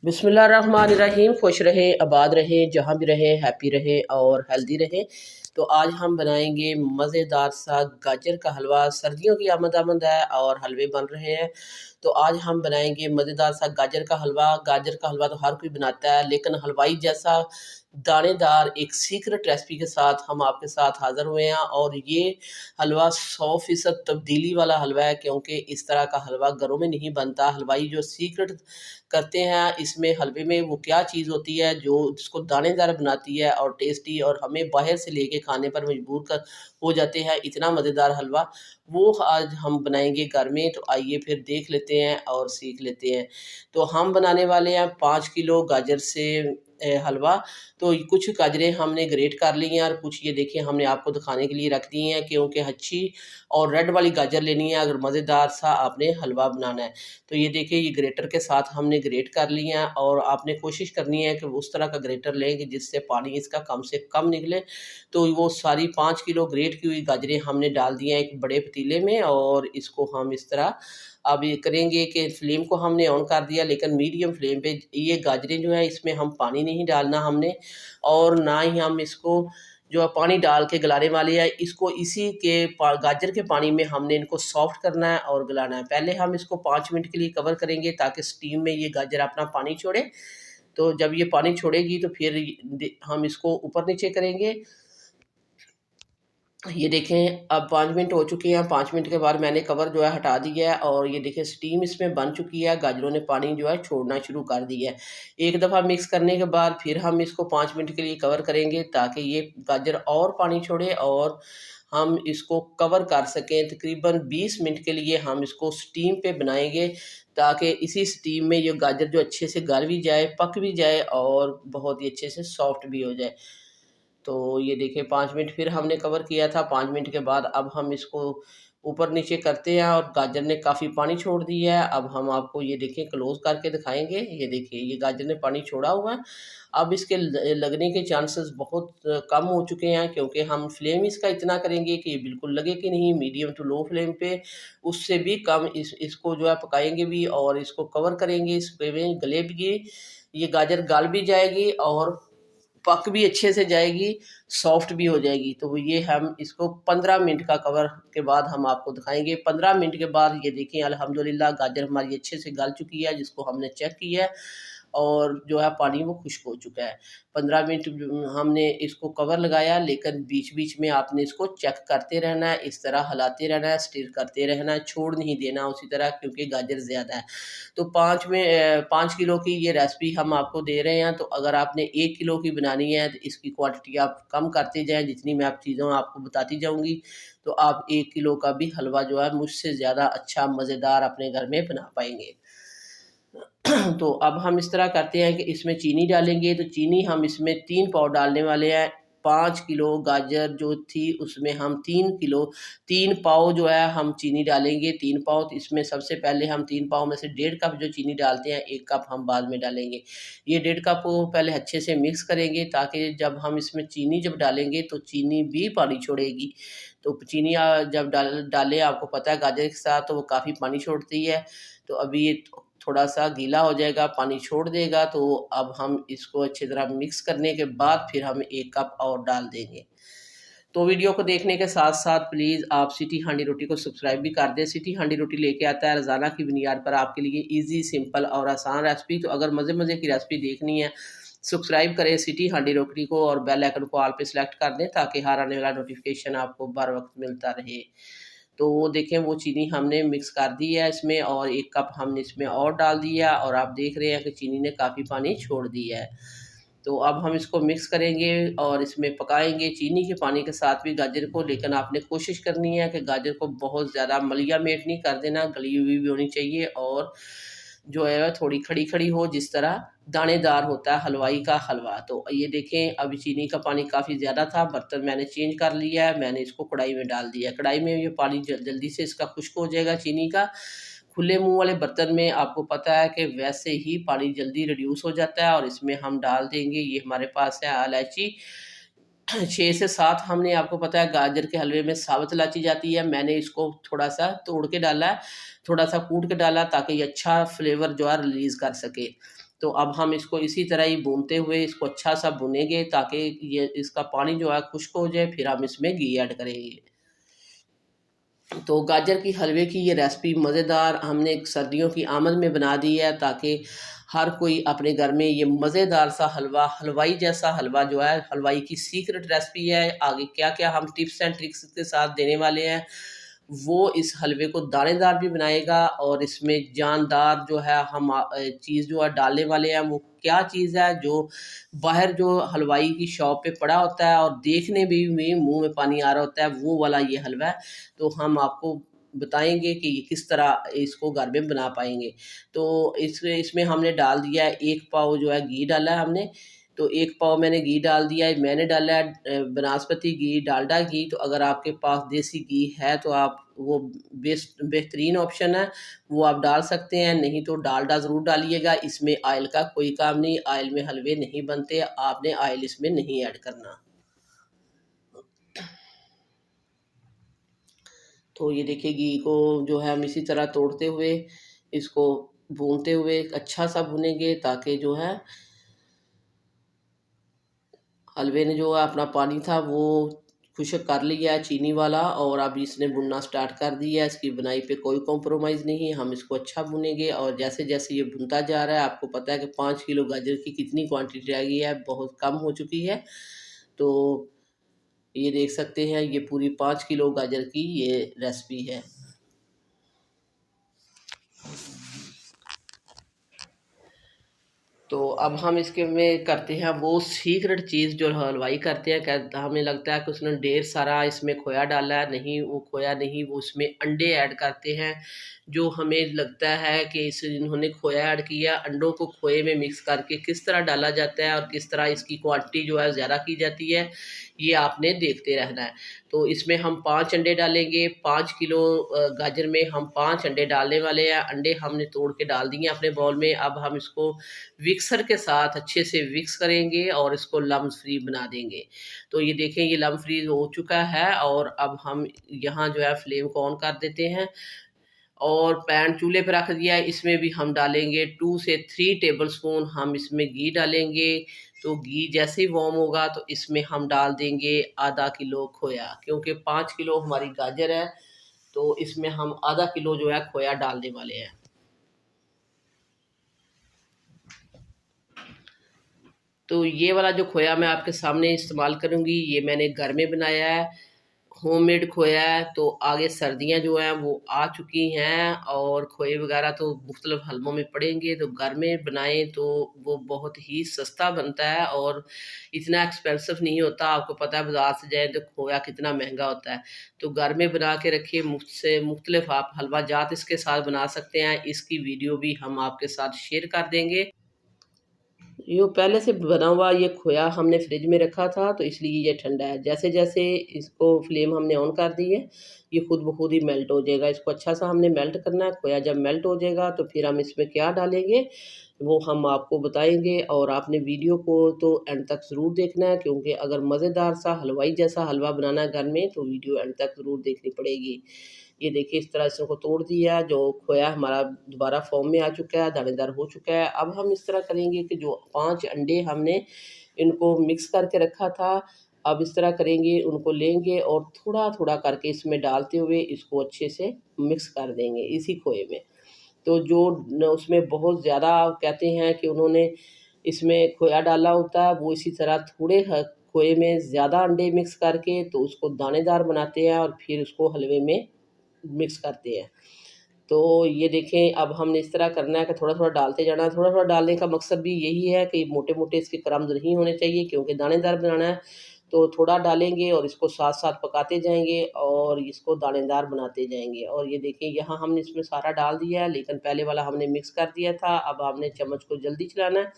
बिस्मिल्लाहिर्रहमानिर्रहीम। खुश रहें, आबाद रहें, जहाँ भी रहें हैप्पी रहें और हेल्दी रहें। तो आज हम बनाएंगे मज़ेदार सा गाजर का हलवा। सर्दियों की आमद है और हलवे बन रहे हैं। तो आज हम बनाएंगे मज़ेदार सा गाजर का हलवा। गाजर का हलवा तो हर कोई बनाता है, लेकिन हलवाई जैसा दानेदार एक सीक्रेट रेसिपी के साथ हम आपके साथ हाज़िर हुए हैं। और ये हलवा 100% तब्दीली वाला हलवा है, क्योंकि इस तरह का हलवा घरों में नहीं बनता। हलवाई जो सीक्रेट करते हैं इसमें हलवे में, वो क्या चीज़ होती है जो इसको दानेदार बनाती है और टेस्टी, और हमें बाहर से लेके खाने पर मजबूर कर हो जाते हैं। इतना मज़ेदार हलवा वो आज हम बनाएंगे घर में। तो आइए फिर देख लेते हैं और सीख लेते हैं। तो हम बनाने वाले हैं 5 किलो गाजर से हलवा। तो कुछ गाजरें हमने ग्रेट कर ली हैं और कुछ ये देखिए हमने आपको दिखाने के लिए रख दी हैं, क्योंकि अच्छी और रेड वाली गाजर लेनी है अगर मज़ेदार सा आपने हलवा बनाना है। तो ये देखिए ये ग्रेटर के साथ हमने ग्रेट कर लिया है, और आपने कोशिश करनी है कि उस तरह का ग्रेटर लें कि जिससे पानी इसका कम से कम निकले। तो वो सारी 5 किलो ग्रेट की हुई गाजरें हमने डाल दी हैं एक बड़े पतीले में, और इसको हम इस तरह अब ये करेंगे कि फ्लेम को हमने ऑन कर दिया, लेकिन मीडियम फ्लेम पे। ये गाजरें जो है इसमें हम पानी नहीं डालना हमने, और ना ही हम इसको जो है पानी डाल के गलाने वाले हैं। इसको इसी के गाजर के पानी में हमने इनको सॉफ्ट करना है और गलाना है। पहले हम इसको 5 मिनट के लिए कवर करेंगे ताकि स्टीम में ये गाजर अपना पानी छोड़े। तो जब ये पानी छोड़ेगी तो फिर हम इसको ऊपर नीचे करेंगे। ये देखें अब 5 मिनट हो चुके हैं। 5 मिनट के बाद मैंने कवर जो है हटा दिया है, और ये देखें स्टीम इसमें बन चुकी है। गाजरों ने पानी जो है छोड़ना शुरू कर दिया है। एक दफ़ा मिक्स करने के बाद फिर हम इसको 5 मिनट के लिए कवर करेंगे ताकि ये गाजर और पानी छोड़े और हम इसको कवर कर सकें। तकरीबन 20 मिनट के लिए हम इसको स्टीम पे बनाएंगे, ताकि इसी स्टीम में ये गाजर जो अच्छे से गल भी जाए, पक भी जाए और बहुत ही अच्छे से सॉफ्ट भी हो जाए। तो ये देखिए 5 मिनट फिर हमने कवर किया था। 5 मिनट के बाद अब हम इसको ऊपर नीचे करते हैं, और गाजर ने काफ़ी पानी छोड़ दिया है। अब हम आपको ये देखें क्लोज़ करके दिखाएँगे। ये देखिए ये गाजर ने पानी छोड़ा हुआ है। अब इसके लगने के चांसेस बहुत कम हो चुके हैं, क्योंकि हम फ्लेम इसका इतना करेंगे कि ये बिल्कुल लगे कि नहीं। मीडियम टू लो फ्लेम पे उससे भी कम इसको जो है पकाएँगे भी, और इसको कवर करेंगे। इस पे में गले भी ये गाजर गल भी जाएगी और पक भी अच्छे से जाएगी, सॉफ्ट भी हो जाएगी। तो ये हम इसको 15 मिनट का कवर के बाद हम आपको दिखाएँगे। 15 मिनट के बाद ये देखिए अल्हम्दुलिल्लाह गाजर हमारी अच्छे से गल चुकी है, जिसको हमने चेक किया है, और जो है पानी वो खुश्क हो चुका है। 15 मिनट हमने इसको कवर लगाया, लेकिन बीच-बीच में आपने इसको चेक करते रहना है, इस तरह हिलाते रहना है, स्टिर करते रहना है, छोड़ नहीं देना उसी तरह, क्योंकि गाजर ज़्यादा है। तो 5 किलो की ये रेसिपी हम आपको दे रहे हैं। तो अगर आपने 1 किलो की बनानी है तो इसकी क्वांटिटी आप कम करते जाएँ, जितनी मैं आप चीज़ों आपको बताती जाऊँगी, तो आप 1 किलो का भी हलवा जो है मुझसे ज़्यादा अच्छा मज़ेदार अपने घर में बना पाएँगे। तो अब हम इस तरह करते हैं कि इसमें चीनी डालेंगे। तो चीनी हम इसमें 3 पाव डालने वाले हैं। 5 किलो गाजर जो थी उसमें हम 3 पाव जो है हम चीनी डालेंगे। 3 पाव, तो इसमें सबसे पहले हम 3 पाव में से 1.5 कप जो चीनी डालते हैं, 1 कप हम बाद में डालेंगे। ये 1.5 कप को पहले अच्छे से मिक्स करेंगे, ताकि जब हम इसमें चीनी जब डालेंगे तो चीनी भी पानी छोड़ेगी। तो चीनी जब डालें, आपको पता है गाजर के साथ तो वो काफ़ी पानी छोड़ती है। तो अभी ये थोड़ा-सा गीला हो जाएगा, पानी छोड़ देगा। तो अब हम इसको अच्छी तरह मिक्स करने के बाद फिर हम 1 कप और डाल देंगे। तो वीडियो को देखने के साथ-साथ प्लीज़ आप सिटी हांडी रोटी को सब्सक्राइब भी कर दें। सिटी हांडी रोटी लेके आता है रोज़ाना की बुनियाद पर आपके लिए ईज़ी, सिंपल और आसान रेसिपी। तो अगर मज़े-मज़े की रेसिपी देखनी है, सब्सक्राइब करें सिटी हांडी रोटी को, और बेल आइकन को ऑल पे सेलेक्ट कर दें, ताकि हर आने वाला नोटिफ़िकेशन आपको बर वक़्त मिलता रहे। तो वो देखें वो चीनी हमने मिक्स कर दी है इसमें, और 1 कप हमने इसमें और डाल दिया, और आप देख रहे हैं कि चीनी ने काफ़ी पानी छोड़ दिया है। तो अब हम इसको मिक्स करेंगे और इसमें पकाएँगे चीनी के पानी के साथ भी गाजर को। लेकिन आपने कोशिश करनी है कि गाजर को बहुत ज़्यादा मलिया मेट नहीं कर देना, गली हुई भी होनी चाहिए, और जो है थोड़ी खड़ी-खड़ी हो, जिस तरह दानेदार होता है हलवाई का हलवा। तो ये देखें अभी चीनी का पानी काफ़ी ज़्यादा था, बर्तन मैंने चेंज कर लिया है, मैंने इसको कढ़ाई में डाल दिया है। कढ़ाई में ये पानी जल्दी से इसका खुश्क हो जाएगा चीनी का। खुले मुँह वाले बर्तन में आपको पता है कि वैसे ही पानी जल्दी रिड्यूस हो जाता है, और इसमें हम डाल देंगे, ये हमारे पास है इलायची। 6 से 7 हमने, आपको पता है गाजर के हलवे में साबुत इलायची जाती है, मैंने इसको थोड़ा-सा तोड़ के डाला है, थोड़ा-सा कूट के डाला ताकि ये अच्छा फ्लेवर जो है रिलीज़ कर सके। तो अब हम इसको इसी तरह ही भूनते हुए इसको अच्छा-सा भुनेंगे ताकि ये इसका पानी जो है खुश्क हो जाए, फिर हम इसमें घी ऐड करेंगे। तो गाजर की हलवे की ये रेसिपी मज़ेदार हमने सर्दियों की आमद में बना दी है ताकि हर कोई अपने घर में ये मज़ेदार सा हलवा, हलवाई जैसा हलवा जो है, हलवाई की सीक्रेट रेसिपी है। आगे क्या-क्या हम टिप्स एंड ट्रिक्स के साथ देने वाले हैं, वो इस हलवे को दानेदार भी बनाएगा और इसमें जानदार जो है हम चीज़ जो है डालने वाले हैं, वो क्या चीज़ है जो बाहर जो हलवाई की शॉप पे पड़ा होता है और देखने में मुँह में पानी आ रहा होता है, वो वाला ये हलवा है। तो हम आपको बताएँगे कि ये किस तरह इसको घर में बना पाएँगे। तो इसमें इसमें हमने डाल दिया है 1 पाव जो है घी डाला है हमने, तो 1 पाव मैंने घी डाल दिया है। मैंने डाला है बनास्पति घी, डालडा घी। तो अगर आपके पास देसी घी है तो आप वो बेहतरीन ऑप्शन है, वो आप डाल सकते हैं, नहीं तो डालडा ज़रूर डालिएगा। इसमें ऑयल का कोई काम नहीं, ऑयल में हलवे नहीं बनते, आपने ऑयल इसमें नहीं ऐड करना। तो ये देखिए घी को जो है हम इसी तरह तोड़ते हुए इसको भूनते हुए अच्छा-सा भूनेंगे ताकि जो है हलवे ने जो अपना पानी था वो खुश्क कर लिया है चीनी वाला, और अब इसने भुनना स्टार्ट कर दिया है। इसकी बुनाई पे कोई कॉम्प्रोमाइज़ नहीं है, हम इसको अच्छा भुनेंगे और जैसे-जैसे ये भुनता जा रहा है, आपको पता है कि 5 किलो गाजर की कितनी क्वांटिटी रह गई है, बहुत कम हो चुकी है। तो ये देख सकते हैं ये पूरी 5 किलो गाजर की ये रेसिपी है। तो अब हम इसके में करते हैं वो सीक्रेट चीज़ जो हलवाई करते हैं, हमें लगता है कि उसने ढेर सारा इसमें खोया डाला है, नहीं वो खोया नहीं, वो उसमें अंडे ऐड करते हैं। जो हमें लगता है कि इस इन्होंने खोया ऐड किया, अंडों को खोए में मिक्स करके किस तरह डाला जाता है और किस तरह इसकी क्वांटिटी जो है ज़्यादा की जाती है, ये आपने देखते रहना है। तो इसमें हम 5 अंडे डालेंगे, 5 किलो गाजर में हम 5 अंडे डालने वाले हैं। अंडे हमने तोड़ के डाल दिए अपने बाउल में। अब हम इसको मिक्सर के साथ अच्छे से मिक्स करेंगे और इसको लम्स फ्री बना देंगे। तो ये देखें ये लम्स फ्री हो चुका है और अब हम यहाँ जो है फ्लेम को ऑन कर देते हैं और पैन चूल्हे पे रख दिया है। इसमें भी हम डालेंगे 2 से 3 टेबलस्पून हम इसमें घी डालेंगे। तो घी जैसे ही वार्म होगा तो इसमें हम डाल देंगे आधा किलो खोया, क्योंकि 5 किलो हमारी गाजर है तो इसमें हम आधा किलो जो है खोया डालने वाले हैं। तो ये वाला जो खोया मैं आपके सामने इस्तेमाल करूँगी, ये मैंने घर में बनाया है, होममेड खोया है। तो आगे सर्दियाँ जो हैं वो आ चुकी हैं और खोए वगैरह तो मुख्तलिफ हलवों में पड़ेंगे, तो घर में बनाएँ तो वो बहुत ही सस्ता बनता है और इतना एक्सपेंसिव नहीं होता। आपको पता है बाज़ार से जाएँ तो खोया कितना महँगा होता है। तो घर में बना के रखिए, मुख्तलिफ आप हलवा जात इसके साथ बना सकते हैं। इसकी वीडियो भी हम आपके साथ शेयर कर देंगे। यो पहले से बना हुआ ये खोया हमने फ्रिज में रखा था तो इसलिए ये ठंडा है। जैसे-जैसे इसको फ्लेम हमने ऑन कर दी है, ये खुद ब खुद ही मेल्ट हो जाएगा। इसको अच्छा-सा हमने मेल्ट करना है। खोया जब मेल्ट हो जाएगा तो फिर हम इसमें क्या डालेंगे, वो हम आपको बताएँगे और आपने वीडियो को तो एंड तक ज़रूर देखना है, क्योंकि अगर मज़ेदार सा हलवाई जैसा हलवा बनाना है घर में तो वीडियो एंड तक ज़रूर देखनी पड़ेगी। ये देखिए इस तरह इसको तोड़ दिया, जो खोया हमारा दोबारा फॉर्म में आ चुका है, दानेदार हो चुका है। अब हम इस तरह करेंगे कि जो 5 अंडे हमने इनको मिक्स करके रखा था, अब इस तरह करेंगे, उनको लेंगे और थोड़ा-थोड़ा करके इसमें डालते हुए इसको अच्छे से मिक्स कर देंगे इसी खोए में। तो जो न उसमें बहुत ज़्यादा कहते हैं कि उन्होंने इसमें खोया डाला होता है, वो इसी तरह थोड़े खोए में ज़्यादा अंडे मिक्स करके तो उसको दानेदार बनाते हैं और फिर उसको हलवे में मिक्स करते हैं। तो ये देखें अब हमने इस तरह करना है कि थोड़ा-थोड़ा डालते जाना है। थोड़ा-थोड़ा डालने का मकसद भी यही है कि मोटे-मोटे इसके क्रम्स नहीं होने चाहिए, क्योंकि दानेदार बनाना है। तो थोड़ा डालेंगे और इसको साथ-साथ पकाते जाएँगे और इसको दानेदार बनाते जाएँगे। और ये देखिए यहाँ हमने इसमें सारा डाल दिया है, लेकिन पहले वाला हमने मिक्स कर दिया था। अब हमने चम्मच को जल्दी चलाना है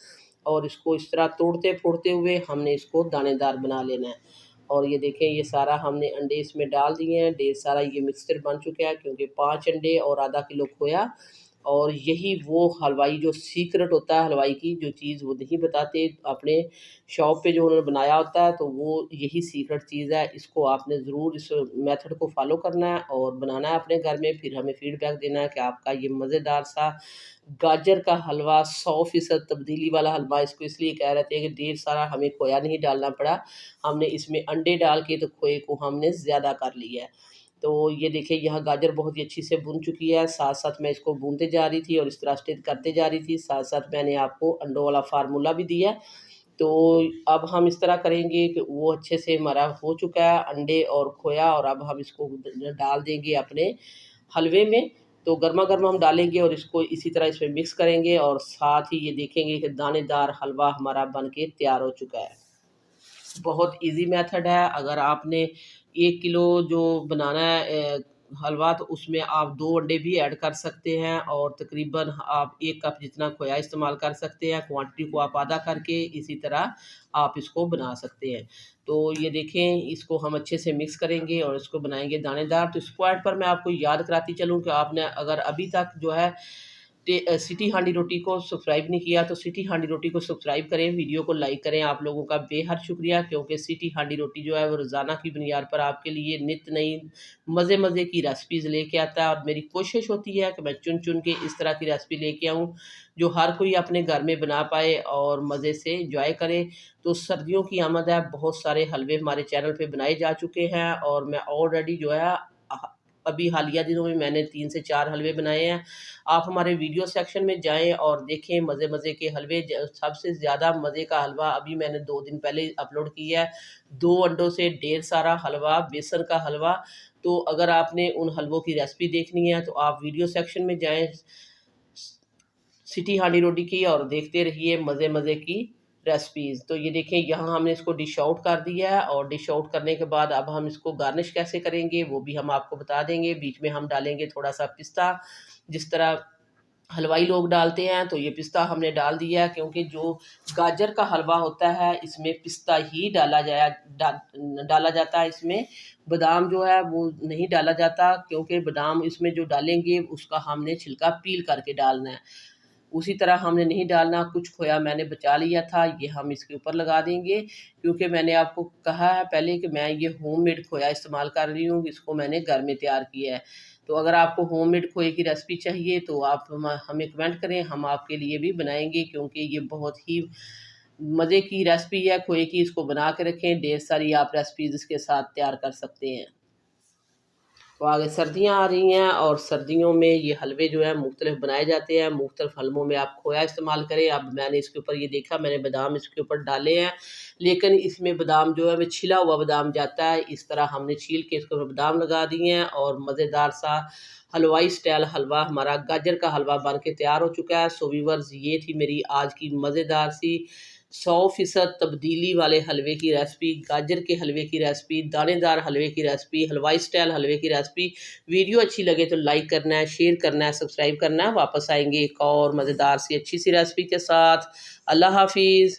और इसको इस तरह तोड़ते-फोड़ते हुए हमने इसको दानेदार बना लेना है। और ये देखें ये सारा हमने अंडे इसमें डाल दिए हैं, ढेर सारा ये मिक्सचर बन चुका है, क्योंकि 5 अंडे और आधा किलो खोया और यही वो हलवाई जो सीक्रेट होता है हलवाई की, जो चीज़ वो नहीं बताते अपने शॉप पे जो उन्होंने बनाया होता है, तो वो यही सीक्रेट चीज़ है। इसको आपने ज़रूर इस मेथड को फॉलो करना है और बनाना है अपने घर में, फिर हमें फीडबैक देना है कि आपका ये मज़ेदार सा गाजर का हलवा 100% तब्दीली वाला हलवा, इसको इसलिए कह रहे थे कि ढेर सारा हमें खोया नहीं डालना पड़ा, हमने इसमें अंडे डाल के तो खोए को हमने ज़्यादा कर लिया है। तो ये देखिए यहाँ गाजर बहुत ही अच्छी से भुन चुकी है, साथ-साथ मैं इसको भूनते जा रही थी और इस तरह स्टिर करते जा रही थी, साथ-साथ मैंने आपको अंडों वाला फ़ार्मूला भी दिया। तो अब हम इस तरह करेंगे कि वो अच्छे से हमारा हो चुका है अंडे और खोया, और अब हम इसको डाल देंगे अपने हलवे में। तो गरमा-गरम हम डालेंगे और इसको इसी तरह इसमें मिक्स करेंगे और साथ ही ये देखेंगे कि दानेदार हलवा हमारा बन के तैयार हो चुका है। बहुत ईज़ी मेथड है। अगर आपने 1 किलो जो बनाना है हलवा, तो उसमें आप 2 अंडे भी ऐड कर सकते हैं और तकरीबन आप 1 कप जितना खोया इस्तेमाल कर सकते हैं। क्वांटिटी को आप आधा करके इसी तरह आप इसको बना सकते हैं। तो ये देखें, इसको हम अच्छे से मिक्स करेंगे और इसको बनाएँगे दानेदार। तो इस पॉइंट पर मैं आपको याद कराती चलूँ कि आपने अगर अभी तक जो है सिटी हांडी रोटी को सब्सक्राइब नहीं किया, तो सिटी हांडी रोटी को सब्सक्राइब करें, वीडियो को लाइक करें। आप लोगों का बेहद शुक्रिया, क्योंकि सिटी हांडी रोटी जो है वो रोज़ाना की बुनियाद पर आपके लिए नित नई मज़े-मज़े की रेसिपीज़ लेके आता है, और मेरी कोशिश होती है कि मैं चुन-चुन के इस तरह की रेसिपी लेके आऊँ, जो हर कोई अपने घर में बना पाए और मज़े से एन्जॉय करे। तो सर्दियों की आमद है, बहुत सारे हलवे हमारे चैनल पे बनाए जा चुके हैं और मैं ऑलरेडी जो है अभी हालिया दिनों में मैंने 3 से 4 हलवे बनाए हैं। आप हमारे वीडियो सेक्शन में जाएँ और देखें मज़े-मज़े के हलवे। ज सबसे ज़्यादा मज़े का हलवा अभी मैंने 2 दिन पहले अपलोड किया है। 2 अंडों से ढेर सारा हलवा, बेसन का हलवा। तो अगर आपने उन हलवों की रेसिपी देखनी है, तो आप वीडियो सेक्शन में जाएँ सिटी हांडी रोटी की और देखते रहिए मज़े-मज़े की रेसिपीज़। तो ये देखिए यहाँ हमने इसको डिश आउट कर दिया है, और डिश आउट करने के बाद अब हम इसको गार्निश कैसे करेंगे वो भी हम आपको बता देंगे। बीच में हम डालेंगे थोड़ा-सा पिस्ता, जिस तरह हलवाई लोग डालते हैं, तो ये पिस्ता हमने डाल दिया है, क्योंकि जो गाजर का हलवा होता है इसमें पिस्ता ही डाला जाता है। इसमें बादाम जो है वो नहीं डाला जाता, क्योंकि बादाम इसमें जो डालेंगे उसका हमने छिलका पील करके डालना है। उसी तरह हमने नहीं डालना। कुछ खोया मैंने बचा लिया था, ये हम इसके ऊपर लगा देंगे, क्योंकि मैंने आपको कहा है पहले कि मैं ये होममेड खोया इस्तेमाल कर रही हूँ, इसको मैंने घर में तैयार किया है। तो अगर आपको होममेड खोए की रेसिपी चाहिए तो आप हमें कमेंट करें, हम आपके लिए भी बनाएँगे, क्योंकि ये बहुत ही मज़े की रेसिपी है खोए की। इसको बना के रखें, ढेर सारी आप रेसिपीज़ इसके साथ तैयार कर सकते हैं। तो आगे सर्दियाँ आ रही हैं, और सर्दियों में ये हलवे जो है मुख्तलिफ बनाए जाते हैं। मुख्तलिफ हलवों में आप खोया इस्तेमाल करें। अब मैंने इसके ऊपर ये देखा, मैंने बादाम इसके ऊपर डाले हैं, लेकिन इसमें बादाम जो है वो छिला हुआ बादाम जाता है। इस तरह हमने छील के इसके ऊपर बादाम लगा दिए हैं, और मज़ेदार सा हलवाई स्टाइल हलवा हमारा गाजर का हलवा बन के तैयार हो चुका है। सो व्यूअर्स, ये थी मेरी आज की मज़ेदार सी 100% तब्दीली वाले हलवे की रेसिपी, गाजर के हलवे की रेसिपी, दानेदार हलवे की रेसिपी, हलवाई स्टाइल हलवे की रेसिपी। वीडियो अच्छी लगे तो लाइक करना है, शेयर करना है, सब्सक्राइब करना है। वापस आएँगे एक और मज़ेदार सी अच्छी सी रेसिपी के साथ। अल्लाह हाफ़िज़।